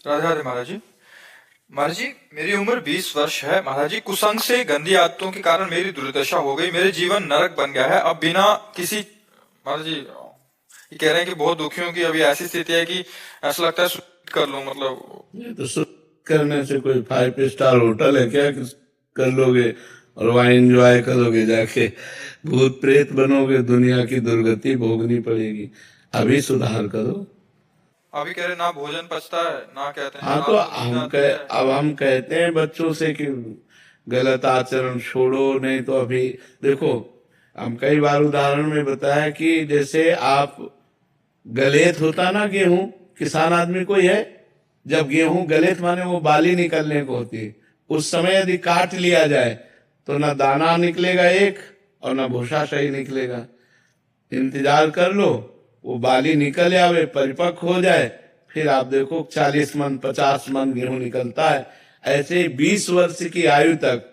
राधे राधे महाराज जी। महाराज जी, मेरी उम्र 20 वर्ष है। महाराज जी, कुसंग से गंदी आदतों के कारण मेरी दुर्दशा हो गई। मेरे जीवन नरक बन गया है। अब बिना किसी महाराज जी, ये कह रहे हैं कि बहुत दुखी हूँ, कि अभी ऐसी स्थिति है कि ऐसा लगता है सुसाइड कर लूं। मतलब ये तो सुख करने से कोई 5 स्टार होटल है क्या कि कर लोगे और वहां एंजॉय करोगे जाके? भूत प्रेत बनोगे, दुनिया की दुर्गति भोगनी पड़ेगी। अभी सुधार करो। अभी कह रहे ना भोजन पचता है, ना कहते हैं हाँ तो रात को नींद आती है। अब हम कहते हैं बच्चों से कि गलत आचरण छोड़ो, नहीं तो अभी देखो, हम कई बार उदाहरण में बताया कि जैसे आप गलेत होता ना गेहूं, किसान आदमी कोई है, जब गेहूं गलेत माने वो बाली निकलने को होती है, उस समय यदि काट लिया जाए तो ना दाना निकलेगा एक और ना भूसा सही निकलेगा। इंतजार कर लो, वो बाली निकल आवे, परिपक्व हो जाए, फिर आप देखो 40 मन 50 मन गेहूं निकलता है। ऐसे ही 20 वर्ष की आयु तक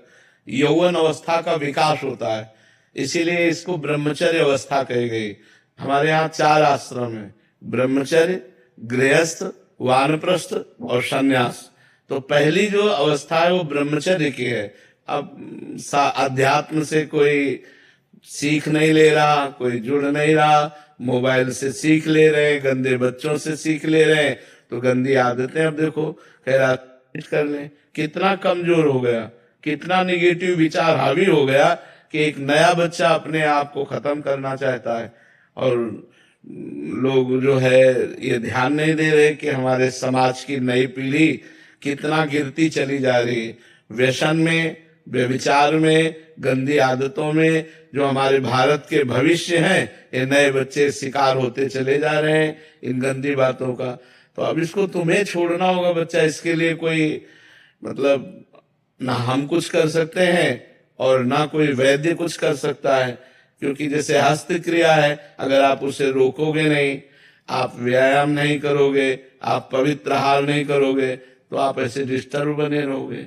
यौवन अवस्था का विकास होता है, इसीलिए इसको ब्रह्मचर्य अवस्था कही गई। हमारे यहाँ 4 आश्रम है, ब्रह्मचर्य, गृहस्थ, वानप्रस्थ और संन्यास। तो पहली जो अवस्था है वो ब्रह्मचर्य की है। अब अध्यात्म से कोई सीख नहीं ले रहा, कोई जुड़ नहीं रहा, मोबाइल से सीख ले रहे, गंदे बच्चों से सीख ले रहे, तो गंदी आदतें अब देखो कह रहा कर ले, कितना कमजोर हो गया, कितना निगेटिव विचार हावी हो गया कि एक नया बच्चा अपने आप को खत्म करना चाहता है। और लोग जो है ये ध्यान नहीं दे रहे कि हमारे समाज की नई पीढ़ी कितना गिरती चली जा रही है, व्यसन में, व्यभिचार में, गंदी आदतों में। जो हमारे भारत के भविष्य हैं, ये नए बच्चे शिकार होते चले जा रहे हैं इन गंदी बातों का। तो अब इसको तुम्हें छोड़ना होगा बच्चा, इसके लिए कोई मतलब ना हम कुछ कर सकते हैं और ना कोई वैद्य कुछ कर सकता है, क्योंकि जैसे हस्त क्रिया है, अगर आप उसे रोकोगे नहीं, आप व्यायाम नहीं करोगे, आप पवित्र आहार नहीं करोगे, तो आप ऐसे डिस्टर्ब बने रहोगे।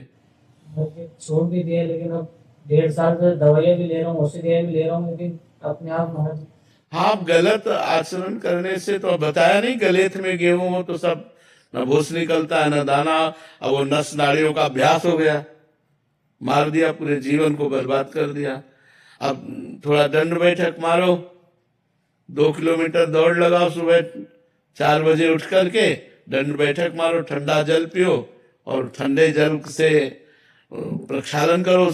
छोड़ भी दिया, लेकिन अब 1.5 साल से दवाइयाँ भी ले रहा हूँ, औषधियाँ भी ले रहा हूँ, लेकिन अपने आप महाराज। हाँ, आप गलत आचरण करने से तो बताया नहीं, गलेथ में गेहूं हो तो सब न भूस निकलता है न दाना, अब वो नस नाड़ियों का अभ्यास हो गया, मार दिया, पूरे जीवन को बर्बाद कर दिया। अब थोड़ा दंड बैठक मारो, 2 किलोमीटर दौड़ लगाओ, सुबह 4 बजे उठ करके दंड बैठक मारो, ठंडा जल पियो और ठंडे जल से प्रक्षालन करो,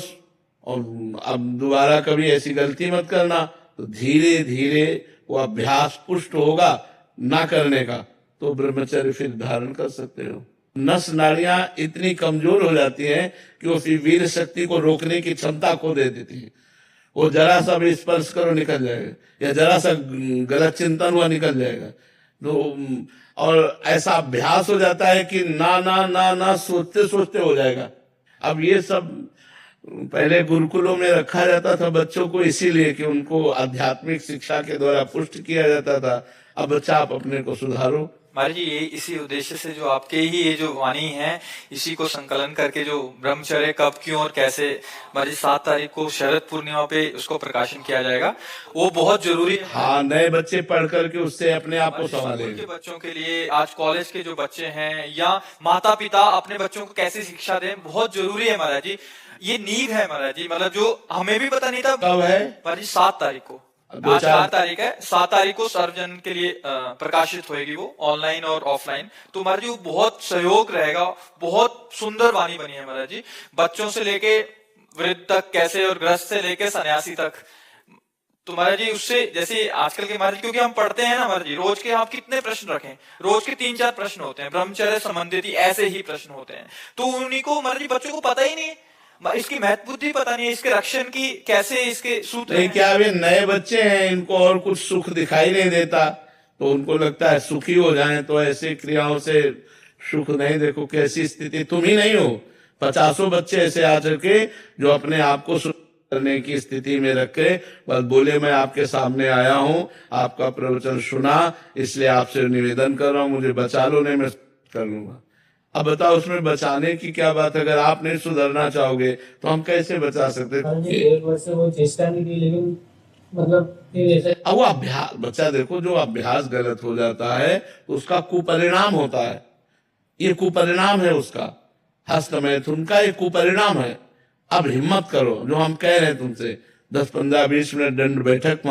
और अब दोबारा कभी ऐसी गलती मत करना। तो धीरे धीरे वो अभ्यास पुष्ट होगा ना करने का, तो ब्रह्मचर्य फिर धारण कर सकते हो। नस नाड़ियां इतनी कमजोर हो जाती हैं कि वो फिर वीर शक्ति को रोकने की क्षमता खो दे देती है। वो जरा सा भी स्पर्श करो निकल जाएगा, या जरा सा गलत चिंतन हुआ निकल जाएगा। तो और ऐसा अभ्यास हो जाता है कि ना ना ना ना सोचते सोचते हो जाएगा। अब ये सब पहले गुरुकुलों में रखा जाता था बच्चों को, इसीलिए कि उनको आध्यात्मिक शिक्षा के द्वारा पुष्ट किया जाता था। अब बच्चा आप अपने को सुधारो। महाराज जी, ये इसी उद्देश्य से जो आपके ही ये जो वाणी है, इसी को संकलन करके जो ब्रह्मचर्य कब, क्यों और कैसे, महाराज जी 7 तारीख को शरद पूर्णिमा पे उसको प्रकाशन किया जाएगा। वो बहुत जरूरी है। हाँ, नए बच्चे पढ़ करके उससे अपने आप को संभालेंगे। के बच्चों के लिए, आज कॉलेज के जो बच्चे हैं या माता पिता अपने बच्चों को कैसे शिक्षा दें, बहुत जरूरी है महाराज जी। ये नींव है महाराज जी, मतलब जो हमें भी पता नहीं था। कब है महाराज जी? 7 तारीख को। आज 4 तारीख है, 7 तारीख को सर्वजन के लिए प्रकाशित होएगी, वो ऑनलाइन और ऑफलाइन। तो महाराज जी वो बहुत सहयोग रहेगा। बहुत सुंदर वाणी बनी है महाराज जी, बच्चों से लेके वृद्ध तक कैसे, और गृहस्थ से लेके सन्यासी तक। तो महाराज जी उससे, जैसे आजकल के महाराज, क्योंकि हम पढ़ते हैं ना महाराज जी, रोज के आप कितने प्रश्न रखें, रोज के 3-4 प्रश्न होते हैं ब्रह्मचर्य संबंधित ही, ऐसे ही प्रश्न होते हैं। तो उन्हीं को महाराज जी बच्चों को पता ही नहीं, इसकी महत्व बुद्धि पता नहीं है, इसके रक्षण की कैसे इसके सूत्र नहीं, क्या वे नए बच्चे हैं, इनको और कुछ सुख दिखाई नहीं देता, तो उनको लगता है सुखी हो जाएं, तो ऐसी क्रियाओं से सुख नहीं। देखो कैसी स्थिति, तुम ही नहीं हो, 50 बच्चे ऐसे आ चुके जो अपने आप को सुख करने की स्थिति में रखे, बस बोले मैं आपके सामने आया हूं, आपका प्रवचन सुना, इसलिए आपसे निवेदन कर रहा हूं, मुझे बचा लो, नहीं मैं कर लूंगा। अब बताओ उसमें बचाने की क्या बात है? अगर आप नहीं सुधरना चाहोगे तो हम कैसे बचा सकते? 1 वर्ष से वो चेष्टा नहीं की, लेकिन मतलब अब वो अभ्यास, बच्चा देखो जो अभ्यास गलत हो जाता है तो उसका कुपरिणाम होता है। ये कुपरिणाम है उसका, हस्त मैथुन का ये कुपरिणाम है। अब हिम्मत करो, जो हम कह रहे हैं तुमसे 10 15 20 मिनट दंड बैठक